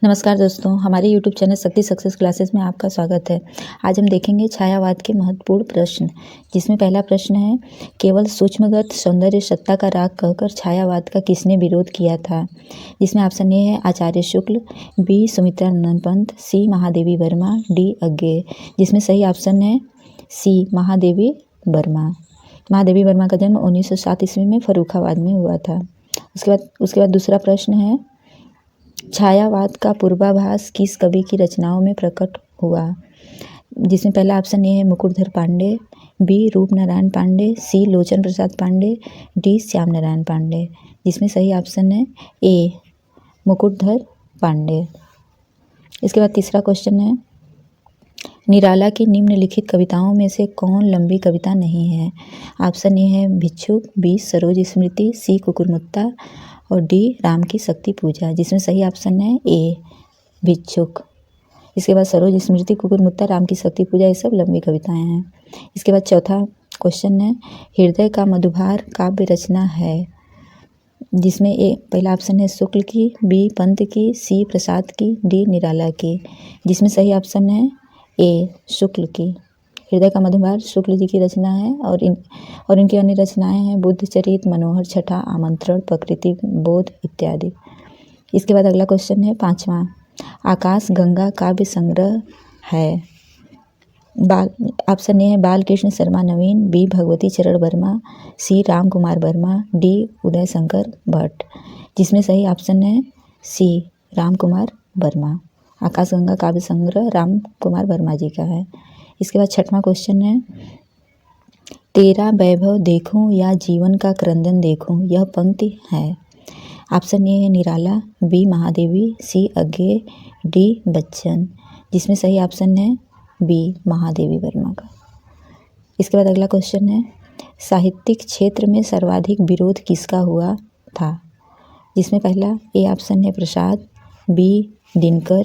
नमस्कार दोस्तों, हमारे YouTube चैनल शक्ति सक्सेस क्लासेस में आपका स्वागत है। आज हम देखेंगे छायावाद के महत्वपूर्ण प्रश्न, जिसमें पहला प्रश्न है, केवल सूक्ष्मगत सौंदर्य सत्ता का राग कहकर छायावाद का किसने विरोध किया था? जिसमें ऑप्शन ए है आचार्य शुक्ल, बी सुमित्रानंद पंत, सी महादेवी वर्मा, डी अज्ञेय। जिसमें सही ऑप्शन है सी महादेवी वर्मा। महादेवी वर्मा का जन्म 1907 ईस्वी में फर्रुखाबाद में हुआ था। उसके बाद दूसरा प्रश्न है, छायावाद का पूर्वाभास किस कवि की रचनाओं में प्रकट हुआ? जिसमें पहला ऑप्शन ए है मुकुटधर पांडे, बी रूप नारायण पांडे, सी लोचन प्रसाद पांडे, डी श्याम नारायण पांडे। जिसमें सही ऑप्शन है ए मुकुटधर पांडे। इसके बाद तीसरा क्वेश्चन है, निराला की निम्नलिखित कविताओं में से कौन लंबी कविता नहीं है? ऑप्शन ए है भिक्षुक, बी सरोज स्मृति, सी कुकुरमुत्ता और डी राम की शक्ति पूजा। जिसमें सही ऑप्शन है ए भिक्षुक। इसके बाद सरोज स्मृति, कुकुरमुत्ता, राम की शक्ति पूजा, ये सब लंबी कविताएं हैं। इसके बाद चौथा क्वेश्चन है, हृदय का मधुभार काव्य रचना है? जिसमें ए पहला ऑप्शन है शुक्ल की, बी पंत की, सी प्रसाद की, डी निराला की। जिसमें सही ऑप्शन है ए शुक्ल की। हृदय का मधुभार शुक्ल जी की रचना है और इनकी अन्य रचनाएं हैं बुद्धचरित, मनोहर छठा, आमंत्रण, प्रकृति बोध इत्यादि। इसके बाद अगला क्वेश्चन है पांचवा, आकाश गंगा काव्य संग्रह है? ऑप्शन ए है बालकृष्ण शर्मा नवीन, बी भगवती चरण वर्मा, सी राम कुमार वर्मा, डी उदय शंकर भट्ट। जिसमें सही ऑप्शन है सी राम कुमार वर्मा। आकाश गंगा काव्य संग्रह राम कुमार वर्मा जी का है। इसके बाद छठवां क्वेश्चन है, तेरा वैभव देखूं या जीवन का क्रंदन देखूं, यह पंक्ति है? ऑप्शन ए है निराला, बी महादेवी, सी अज्ञेय, डी बच्चन। जिसमें सही ऑप्शन है बी महादेवी वर्मा का। इसके बाद अगला क्वेश्चन है, साहित्यिक क्षेत्र में सर्वाधिक विरोध किसका हुआ था? जिसमें पहला ए ऑप्शन है प्रसाद, बी दिनकर,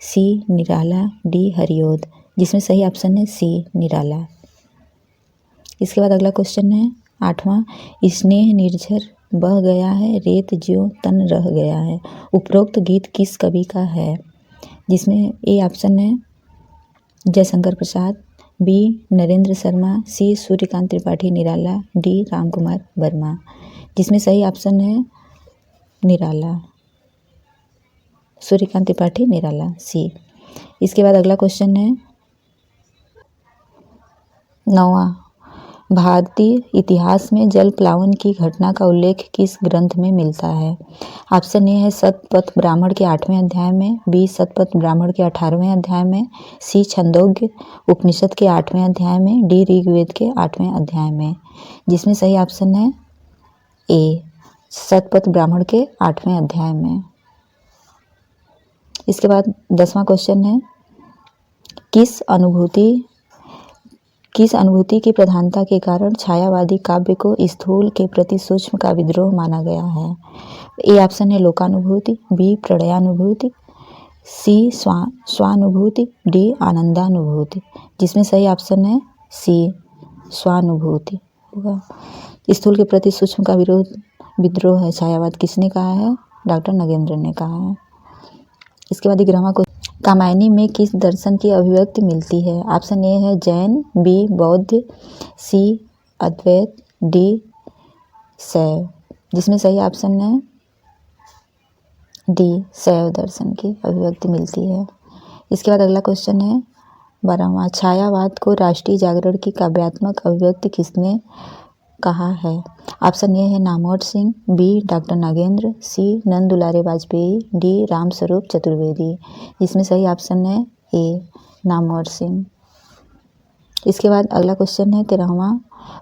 सी निराला, डी हरिओद। जिसमें सही ऑप्शन है सी निराला। इसके बाद अगला क्वेश्चन है आठवां, स्नेह निर्झर बह गया है, रेत ज्यों तन रह गया है, उपरोक्त गीत किस कवि का है? जिसमें ए ऑप्शन है जयशंकर प्रसाद, बी नरेंद्र शर्मा, सी सूर्यकांत त्रिपाठी निराला, डी राम कुमार वर्मा। जिसमें सही ऑप्शन है निराला, सूर्यकांत त्रिपाठी निराला, सी। इसके बाद अगला क्वेश्चन है नौवां, भारतीय इतिहास में जल प्लावन की घटना का उल्लेख किस ग्रंथ में मिलता है? ऑप्शन ए है शतपथ ब्राह्मण के 8वें अध्याय में, बी शतपथ ब्राह्मण के 18वें अध्याय में, सी छंदोग्य उपनिषद के 8वें अध्याय में, डी ऋग्वेद के 8वें अध्याय में। जिसमें सही ऑप्शन है ए शतपथ ब्राह्मण के 8वें अध्याय में। इसके बाद 10वां क्वेश्चन है, किस अनुभूति की प्रधानता के कारण छायावादी काव्य को स्थूल के प्रति सूक्ष्म का विद्रोह माना गया है? ए ऑप्शन है लोकानुभूति, बी प्रणयानुभूति, सी स्वानुभूति, डी आनंदानुभूति। जिसमें सही ऑप्शन है सी स्वानुभूति होगा। स्थूल के प्रति सूक्ष्म का विद्रोह है छायावाद किसने कहा है? डॉक्टर नगेंद्र ने कहा है। इसके बाद 11वां क्वेश्चन, कामायनी में किस दर्शन की अभिव्यक्ति मिलती है? ऑप्शन ए है जैन, बी बौद्ध, सी अद्वैत, डी शैव। जिसमें सही ऑप्शन है डी शैव दर्शन की अभिव्यक्ति मिलती है। इसके बाद अगला क्वेश्चन है 12वां, छायावाद को राष्ट्रीय जागरण की काव्यात्मक अभिव्यक्ति किसने कहा है? ऑप्शन ए है नामवर सिंह, बी डॉक्टर नागेंद्र, सी नंद दुलारे वाजपेयी, डी रामस्वरूप चतुर्वेदी। जिसमें सही ऑप्शन है ए नामवर सिंह। इसके बाद अगला क्वेश्चन है 13वां,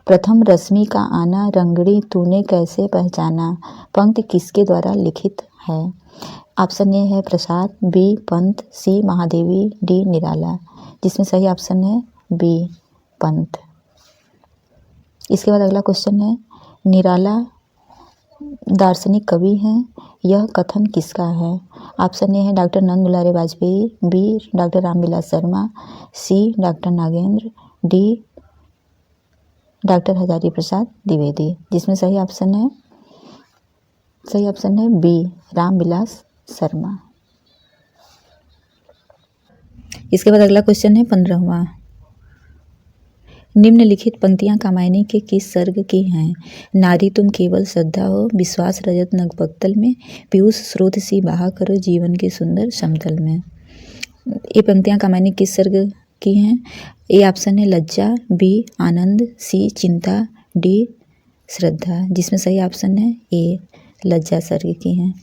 प्रथम रश्मि का आना रंगड़ी तूने कैसे पहचाना, पंक्ति किसके द्वारा लिखित है? ऑप्शन ए है प्रसाद, बी पंत, सी महादेवी, डी निराला। जिसमें सही ऑप्शन है बी पंत। इसके बाद अगला क्वेश्चन है, निराला दार्शनिक कवि हैं, यह कथन किसका है? ऑप्शन ए है doctor Nand Dulare Vajpeyi, B doctor Ramvilas Sharma, C doctor Nagendra, D doctor Hazari Prasad Dwivedi. जिसमें सही ऑप्शन है बी रामविलास शर्मा। इसके बाद अगला क्वेश्चन है 15वां। निम्नलिखित पंक्तियां कामायनी के किस सर्ग की हैं? नारी तुम केवल श्रद्धा हो, विश्वास रजत नग पक्तल में, पीयूष स्रोत सी बहा करो जीवन के सुंदर समतल में। ये पंक्तियां कामायनी किस सर्ग की हैं? ए ऑप्शन है लज्जा, बी आनंद, सी चिंता, डी श्रद्धा। जिसमें सही ऑप्शन है ए लज्जा सर्ग की हैं।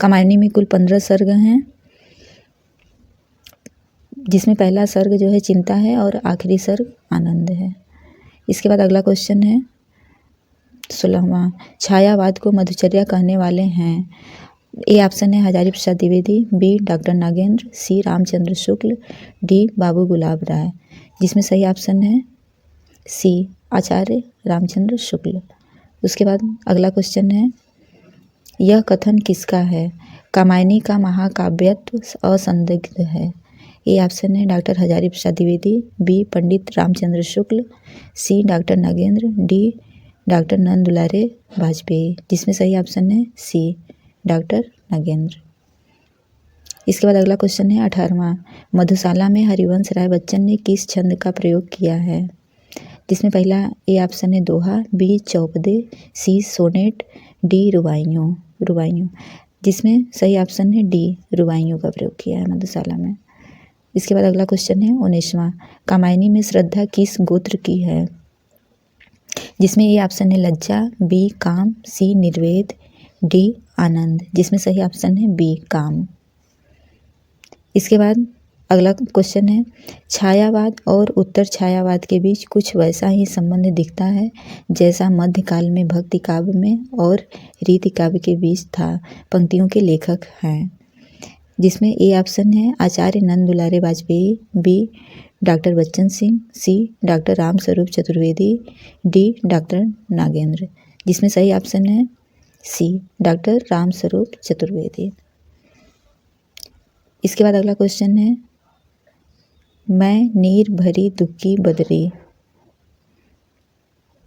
कामायनी में कुल 15 सर्ग हैं, जिसमें पहला सर्ग जो है चिंता है और आखिरी सर्ग आनंद है। इसके बाद अगला क्वेश्चन है 16वां। छायावाद को मधुचर्या कहने वाले हैं? ए ऑप्शन है हजारी प्रसाद द्विवेदी, बी डॉक्टर नागेंद्र, सी रामचंद्र शुक्ल, डी बाबू गुलाब राय। जिसमें सही ऑप्शन है सी आचार्य रामचंद्र शुक्ल। उसके बाद अगला क्वेश्चन है यह कथन किसका है? कामायनी का महाकाव्यत्व असंदिग्ध है। ए ऑप्शन है डॉक्टर हजारी प्रसाद द्विवेदी, बी पंडित रामचंद्र शुक्ल, सी doctor Nagendra, D doctor Nand Dulare Vajpayee. जिसमें सही ऑप्शन है सी डॉक्टर नागेंद्र। इसके बाद अगला क्वेश्चन है 18वां। मधुशाला में हरिवंश राय बच्चन ने किस छंद का प्रयोग किया है? जिसमें पहला ए ऑप्शन है दोहा, बी चौपदे, सी सोनेट, डी रुबाइयों। जिसमें सही ऑप्शन है डी रुबाइयों का प्रयोग किया है मधुशाला में। इसके बाद अगला क्वेश्चन है 19वां। कामायनी में श्रद्धा किस गोत्र की है? जिसमें ए ऑप्शन है लज्जा, बी काम, सी निर्वेद, डी आनंद। जिसमें सही ऑप्शन है बी काम। इसके बाद अगला क्वेश्चन है छायावाद और उत्तर छायावाद के बीच कुछ वैसा ही संबंध दिखता है जैसा मध्यकाल में भक्ति काव्य में और रीति काव्य के बीच था। पंक्तियों के लेखक हैं। जिसमें ए ऑप्शन है आचार्य नंद दुलारे वाजपेयी, बी डॉक्टर बच्चन सिंह, सी doctor Ram Swaroop Chaturvedi, D doctor Nagendra. जिसमें सही ऑप्शन है सी डॉक्टर राम स्वरूप चतुर्वेदी। इसके बाद अगला क्वेश्चन है मैं नीर भरी दुखी बदरी।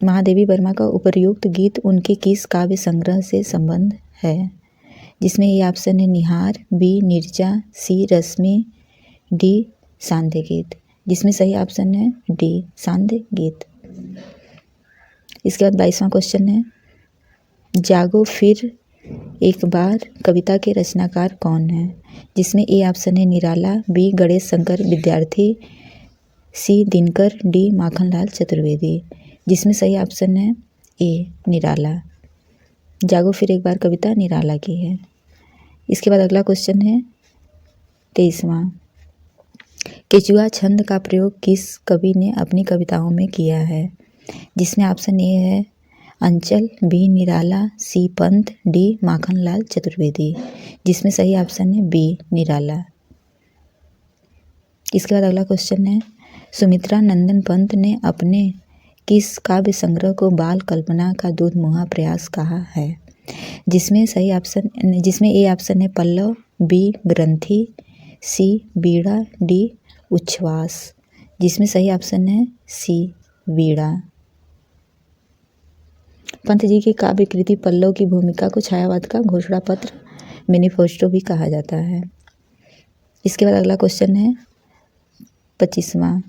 महादेवी वर्मा का उपर्युक्त गीत उनके किस काव्य संग्रह से संबंध है? जिसमें ये ऑप्शन है निहार, बी निर्जा, सी रश्मि, डी सांध्य गीत। जिसमें सही ऑप्शन है डी सांध्य गीत। इसके बाद 22वां क्वेश्चन है जागो फिर एक बार कविता के रचनाकार कौन है? जिसमें ए ऑप्शन है निराला, बी गणेश शंकर विद्यार्थी, सी दिनकर, डी माखनलाल चतुर्वेदी। जिसमें सही ऑप्शन है ए निराला। जागो फिर एक बार कविता निराला की है। इसके बाद अगला क्वेश्चन है 23वां। केचुआ छंद का प्रयोग किस कवि ने अपनी कविताओं में किया है? जिसमें ऑप्शन ए है अंचल, बी निराला, सी पंत, डी माखनलाल चतुर्वेदी। जिसमें सही ऑप्शन है बी निराला। इसके बाद अगला क्वेश्चन है सुमित्रा नंदन पंत ने अपने किस काव्य संग्रह को बाल कल्पना का दूधमुहा प्रयास कहा है? जिसमें ए ऑप्शन है पल्लव, बी ग्रंथि, सी बीड़ा, डी उच्छ्वास। जिसमें सही ऑप्शन है सी बीड़ा। पंत जी की काव्य कृति पल्लव की भूमिका को छायावाद का घोषणा पत्र मैनिफेस्टो भी कहा जाता है। इसके बाद अगला क्वेश्चन है 25वां।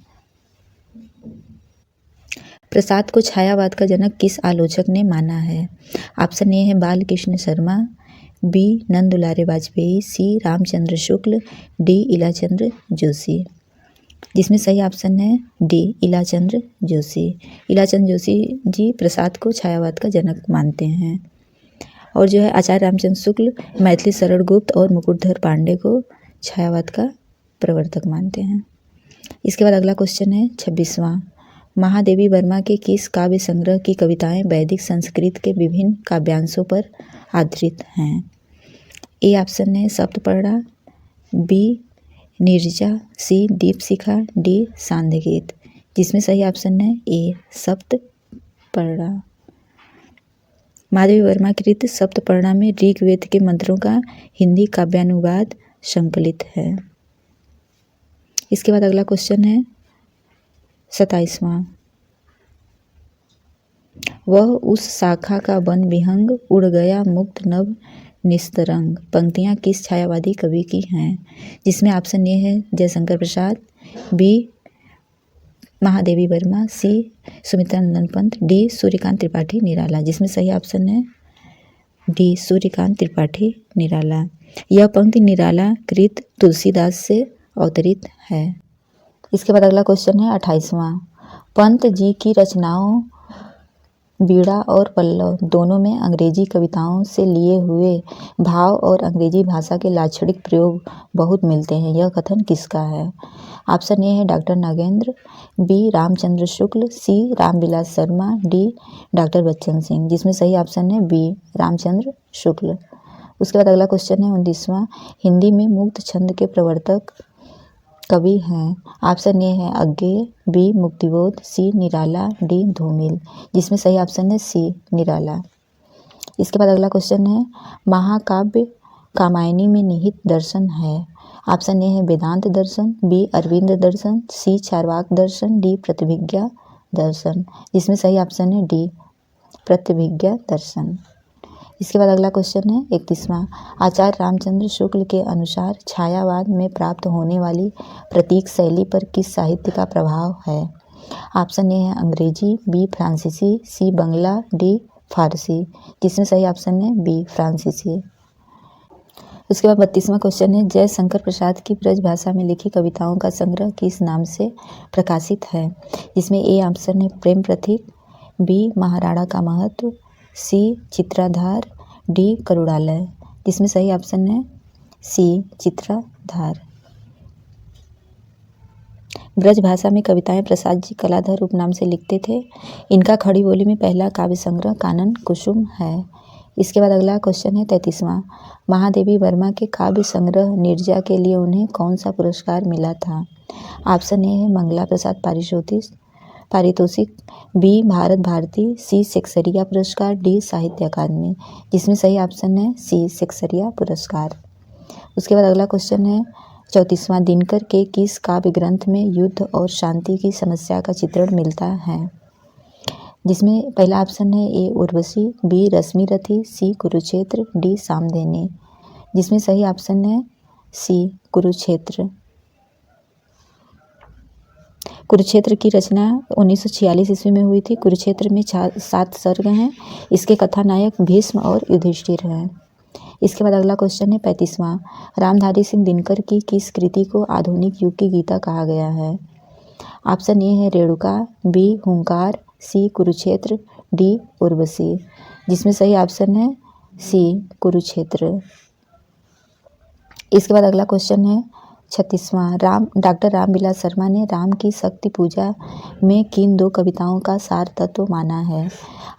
प्रसाद को छायावाद का जनक किस आलोचक ने माना है? ऑप्शन ए है बाल कृष्ण शर्मा, बी नंद दुलारे वाजपेयी, सी रामचंद्र शुक्ल, डी इलाचंद्र जोशी। जिसमें सही ऑप्शन है डी इलाचंद्र जोशी। इलाचंद्र जोशी जी प्रसाद को छायावाद का जनक मानते हैं। और जो है आचार्य रामचंद्र शुक्ल मैथिली शरण गुप्त और मुकुटधर पांडे को छायावाद का प्रवर्तक मानते हैं। इसके बाद अगला क्वेश्चन है 26वां। महादेवी वर्मा के किस काव्य संग्रह की कविताएं वैदिक संस्कृत के विभिन्न काव्यांशों पर आधारित हैं? ए ऑप्शन है सप्तपर्णा, बी निर्जा, सी दीपशिखा, डी सांध्य गीत। जिसमें सही ऑप्शन है ए सप्तपर्णा। महादेवी वर्मा कृत सप्तपर्णा में ऋग्वेद के मंत्रों का हिंदी काव्यानुवाद संकलित है। इसके बाद अगला क्वेश्चन है 27वां। वह उस शाखा का वन विहंग उड़ गया मुक्त नभ निस्तरंग पंक्तियाँ किस छायावादी कवि की हैं? जिसमें ऑप्शन ए है जयशंकर प्रसाद, बी महादेवी वर्मा, सी सुमित्रा नंदन पंत, डी सूर्यकांत त्रिपाठी निराला। जिसमें सही ऑप्शन है डी सूर्यकांत त्रिपाठी निराला। यह पंक्ति निराला कृत तुलसीदास से अवतरित है। इसके बाद अगला क्वेश्चन है 28वां। पंत जी की रचनाओं बीड़ा और पल्लव दोनों में अंग्रेजी कविताओं से लिए हुए भाव और अंग्रेजी भाषा के लाक्षणिक प्रयोग बहुत मिलते हैं। यह कथन किसका है? ऑप्शन ए है डॉक्टर नागेंद्र, बी रामचंद्र शुक्ल, सी रामविलास शर्मा, डी डॉक्टर बच्चन सिंह। जिसमें सही ऑप्शन है बी रामचंद्र शुक्ल। उसके बाद अगला क्वेश्चन है 29वां। हिंदी में मुक्त छंद के प्रवर्तक कवि हैं। ऑप्शन ए है अज्ञेय, बी मुक्तिबोध, सी निराला, डी धूमिल। जिसमें सही ऑप्शन है सी निराला। इसके बाद अगला क्वेश्चन है महाकाव्य कामायनी में निहित दर्शन है। ऑप्शन ए है वेदांत दर्शन, बी अरविंद दर्शन, सी चार्वाक दर्शन, डी प्रतिभिज्ञा दर्शन। जिसमें सही ऑप्शन है डी प्रतिभिज्ञा दर्शन। इसके बाद अगला क्वेश्चन है 31वां। आचार्य रामचंद्र शुक्ल के अनुसार छायावाद में प्राप्त होने वाली प्रतीक शैली पर किस साहित्य का प्रभाव है? ऑप्शन ए है अंग्रेजी, बी फ्रांसीसी, सी बंगला, डी फारसी। जिसमें सही ऑप्शन है बी फ्रांसीसी। उसके बाद 32वां क्वेश्चन है जयशंकर प्रसाद की ब्रज भाषा में लिखी कविताओं का संग्रह किस नाम से प्रकाशित है? जिसमें ए ऑप्शन है प्रेम प्रतीक, बी महाराणा का महत्व, सी चित्राधार, डी करुणालय। जिसमें सही ऑप्शन है सी चित्राधार। ब्रज भाषा में कविताएं प्रसाद जी कलाधर उपनाम से लिखते थे। इनका खड़ी बोली में पहला काव्य संग्रह कानन कुसुम है। इसके बाद अगला क्वेश्चन है 33वां। महादेवी वर्मा के काव्य संग्रह नीरजा के लिए उन्हें कौन सा पुरस्कार मिला था? ऑप्शन ए है मंगला प्रसाद पारितोषिक, बी भारत भारती, सी सेक्सरिया पुरस्कार, डी साहित्य अकादमी। जिसमें सही ऑप्शन है सी सेक्सरिया पुरस्कार। उसके बाद अगला क्वेश्चन है 34वां। दिनकर के किस काव्य ग्रंथ में युद्ध और शांति की समस्या का चित्रण मिलता है? जिसमें पहला ऑप्शन है ए उर्वशी, बी रश्मिरथी, सी कुरुक्षेत्र, डी सामधेनी। जिसमें सही ऑप्शन है सी कुरुक्षेत्र। कुरुक्षेत्र की रचना 1946 ईस्वी में हुई थी। कुरुक्षेत्र में 7 सर्ग हैं। इसके कथानायक भीष्म और युधिष्ठिर हैं। इसके बाद अगला क्वेश्चन है 35वां। रामधारी सिंह दिनकर की किस कृति को आधुनिक युग की गीता कहा गया है? ऑप्शन ए है रेणुका, बी हुंकार, सी कुरुक्षेत्र, डी उर्वशी। जिसमें सही ऑप्शन है सी कुरुक्षेत्र। इसके बाद अगला क्वेश्चन है 36वां। डॉक्टर रामविलास शर्मा ने राम की शक्ति पूजा में किन 2 कविताओं का सार तत्व माना है?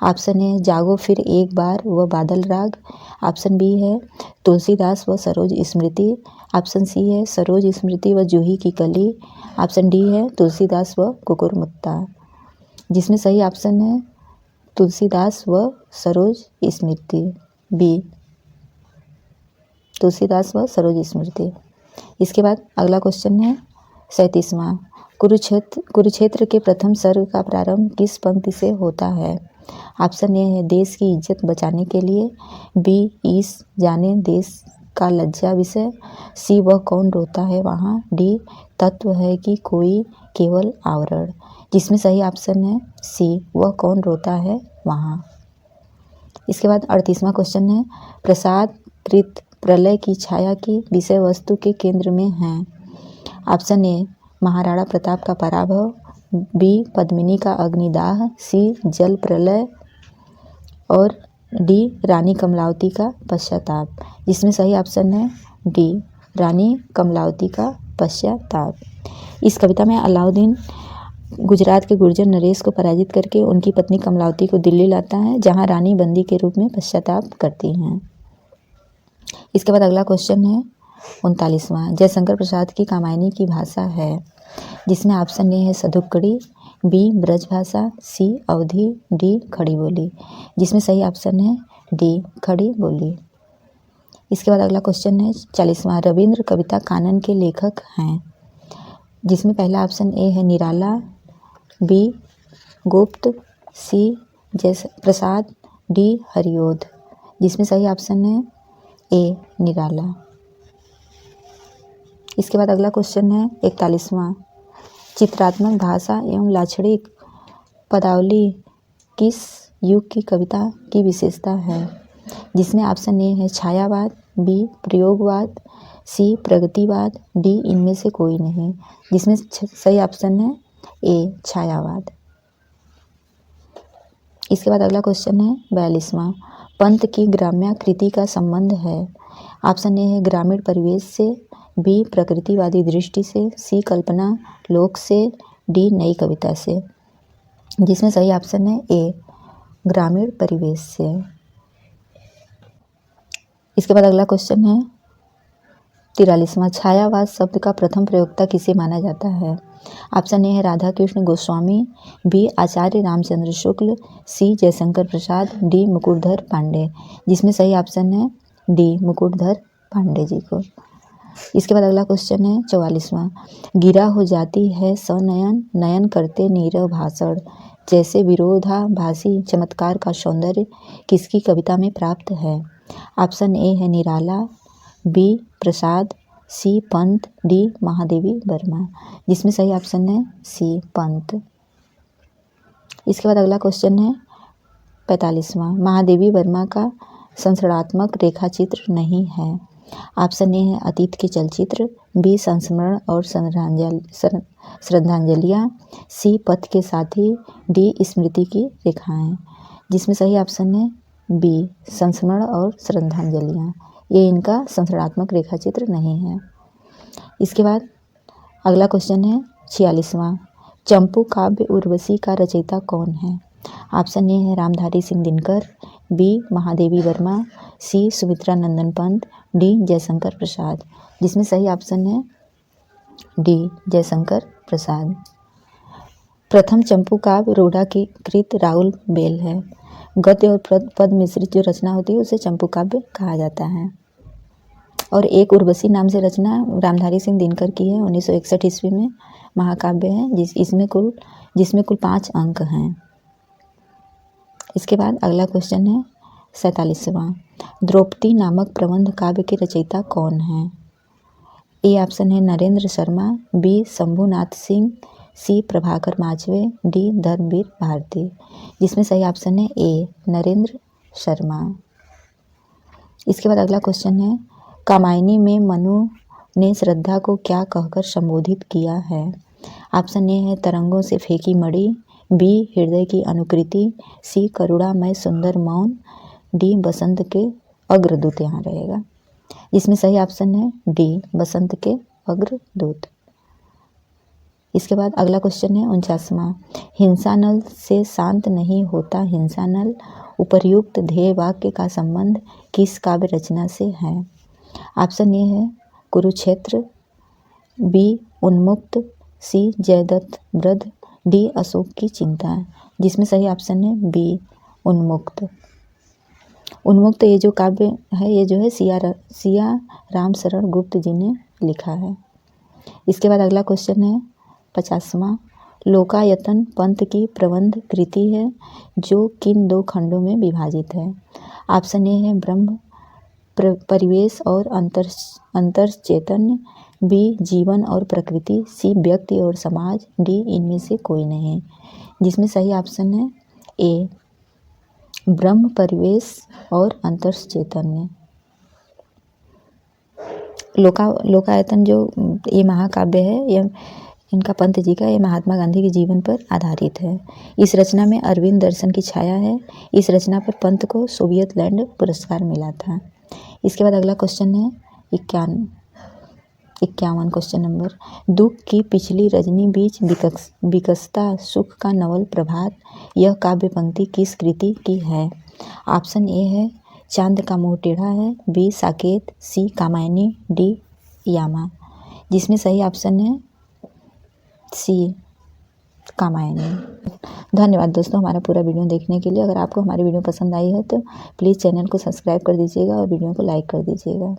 ऑप्शन ए जागो फिर एक बार व बादल राग, ऑप्शन बी है तुलसीदास व सरोज स्मृति, ऑप्शन सी है सरोज स्मृति व जूही की कली, ऑप्शन डी है तुलसीदास व कुकुरमुत्ता। जिसमें सही ऑप्शन है तुलसीदास व सरोज स्मृति, बी तुलसीदास व सरोज स्मृति। इसके बाद अगला क्वेश्चन है 37वां। कुरुक्षेत्र के प्रथम सर्ग का प्रारंभ किस पंक्ति से होता है? ऑप्शन ए है देश की इज्जत बचाने के लिए, बी ईश जाने देश का लज्जा विषय, सी वह कौन रोता है वहाँ, डी तत्व है कि कोई केवल आवरण। जिसमें सही ऑप्शन है सी वह कौन रोता है वहाँ। इसके बाद 38वां क्वेश्चन है प्रसाद कृत प्रलय की छाया की विषय वस्तु के केंद्र में हैं। ऑप्शन ए महाराणा प्रताप का पराभव, बी पद्मिनी का अग्निदाह, सी जल प्रलय और डी रानी कमलावती का पश्चाताप। जिसमें सही ऑप्शन है डी रानी कमलावती का पश्चाताप। इस कविता में अलाउद्दीन गुजरात के गुर्जर नरेश को पराजित करके उनकी पत्नी कमलावती को दिल्ली लाता है, जहां रानी बंदी के रूप में पश्चाताप करती हैं। इसके बाद अगला क्वेश्चन है 39वां। जयशंकर प्रसाद की कामायनी की भाषा है। जिसमें ऑप्शन ए है सधुक्कड़ी, बी ब्रज भाषा, सी अवधी, डी खड़ी बोली। जिसमें सही ऑप्शन है डी खड़ी बोली। इसके बाद अगला क्वेश्चन है 40वां। रविंद्र कविता कानन के लेखक हैं। जिसमें पहला ऑप्शन ए है निराला, बी गुप्त, सी जय प्रसाद, डी हरिओध। जिसमें सही ऑप्शन है ए निराला। इसके बाद अगला क्वेश्चन है 41वां, चित्रात्मक भाषा एवं लाक्षणिक पदावली किस युग की कविता की विशेषता है? जिसमें ऑप्शन ए है छायावाद, बी प्रयोगवाद, सी प्रगतिवाद, डी इनमें से कोई नहीं। जिसमें सही ऑप्शन है ए छायावाद। इसके बाद अगला क्वेश्चन है 42वां, पंत की ग्राम्याकृति का संबंध है? ऑप्शन ए है ग्रामीण परिवेश से, बी प्रकृतिवादी दृष्टि से, सी कल्पना लोक से, डी नई कविता से। जिसमें सही ऑप्शन है ए ग्रामीण परिवेश से। इसके बाद अगला क्वेश्चन है 43वां, छायावाद शब्द का प्रथम प्रयोक्ता किसे माना जाता है? ऑप्शन ए है राधा कृष्ण गोस्वामी, बी आचार्य रामचंद्र शुक्ल, सी जयशंकर प्रसाद, डी मुकुटधर पांडे। जिसमें सही ऑप्शन है डी मुकुटधर पांडे जी को। इसके बाद अगला क्वेश्चन है 44वां, गिरा हो जाती है सनयन, नयन करते नीरव भाषण, जैसे विरोधाभासी चमत्कार का सौंदर्य किसकी कविता में प्राप्त है? ऑप्शन ए है निराला, बी प्रसाद, सी पंत, डी महादेवी वर्मा। जिसमें सही ऑप्शन है सी पंत। इसके बाद अगला क्वेश्चन है 45वां, महादेवी वर्मा का संस्मरणात्मक रेखाचित्र नहीं है? ऑप्शन ए है अतीत के चलचित्र, बी संस्मरण और श्रद्धांजलियाँ, सी पथ के साथी, डी स्मृति की रेखाएं। जिसमें सही ऑप्शन है बी संस्मरण और श्रद्धांजलियाँ। ये इनका संस्मरणात्मक रेखाचित्र नहीं है। इसके बाद अगला क्वेश्चन है 46वां, चंपू काव्य उर्वशी का रचयिता कौन है? ऑप्शन ए है रामधारी सिंह दिनकर, बी महादेवी वर्मा, सी सुमित्रा नंदन पंत, डी जयशंकर प्रसाद। जिसमें सही ऑप्शन है डी जयशंकर प्रसाद। प्रथम चंपू काव्य रोड़ा की कृत राहुल बेल है। गद्य और पद मिश्रित जो रचना होती है उसे चंपू काव्य कहा जाता है। और एक उर्वशी नाम से रचना रामधारी सिंह दिनकर की है, 1961 ईस्वी में महाकाव्य है, जिसमें कुल 5 अंक हैं। इसके बाद अगला क्वेश्चन है 47वां, द्रौपदी नामक प्रबंध काव्य के रचयिता कौन है? ए ऑप्शन है नरेंद्र शर्मा, बी शंभुनाथ सिंह, सी प्रभाकर माचवे, डी धर्मवीर भारती। जिसमें सही ऑप्शन है ए नरेंद्र शर्मा। इसके बाद अगला क्वेश्चन है कामायनी में मनु ने श्रद्धा को क्या कहकर संबोधित किया है? ऑप्शन ए है तरंगों से फेंकी मणि, बी हृदय की अनुकृति, सी करुणामय सुंदर मौन, डी बसंत के अग्रदूत यहाँ रहेगा। इसमें सही ऑप्शन है डी बसंत के अग्रदूत। इसके बाद अगला क्वेश्चन है 49वां, हिंसा नल से शांत नहीं होता हिंसा नल, उपर्युक्त ध्येय वाक्य का संबंध किस काव्य रचना से है? ऑप्शन ए है कुरुक्षेत्र, बी उन्मुक्त, सी जयदत्त वृद्ध, डी अशोक की चिंता। जिसमें सही ऑप्शन है बी उन्मुक्त। उन्मुक्त ये जो काव्य है ये जो है सिया राम शरण गुप्त जी ने लिखा है। इसके बाद अगला क्वेश्चन है 50वां, लोकायतन पंत की प्रबंध कृति है जो किन 2 खंडों में विभाजित है? ऑप्शन ए है ब्रह्म परिवेश और अंतर चैतन्य, बी जीवन और प्रकृति, सी व्यक्ति और समाज, डी इनमें से कोई नहीं। जिसमें सही ऑप्शन है ए ब्रह्म परिवेश और अंतर चैतन्य। लोकायतन जो ये महाकाव्य है यह इनका पंत जी का, ये महात्मा गांधी के जीवन पर आधारित है। इस रचना में अरविंद दर्शन की छाया है। इस रचना पर पंत को सोवियत लैंड पुरस्कार मिला था। इसके बाद अगला क्वेश्चन है 51 क्वेश्चन नंबर, दुख की पिछली रजनी बीच विकसता सुख का नवल प्रभात, यह काव्य पंक्ति किस कृति की है? ऑप्शन ए है चांद का मुंह टेढ़ा है, बी साकेत, सी कामायनी, डी यामा। जिसमें सही ऑप्शन है सी कामायनी। धन्यवाद दोस्तों हमारा पूरा वीडियो देखने के लिए। अगर आपको हमारी वीडियो पसंद आई है तो प्लीज़ चैनल को सब्सक्राइब कर दीजिएगा और वीडियो को लाइक कर दीजिएगा।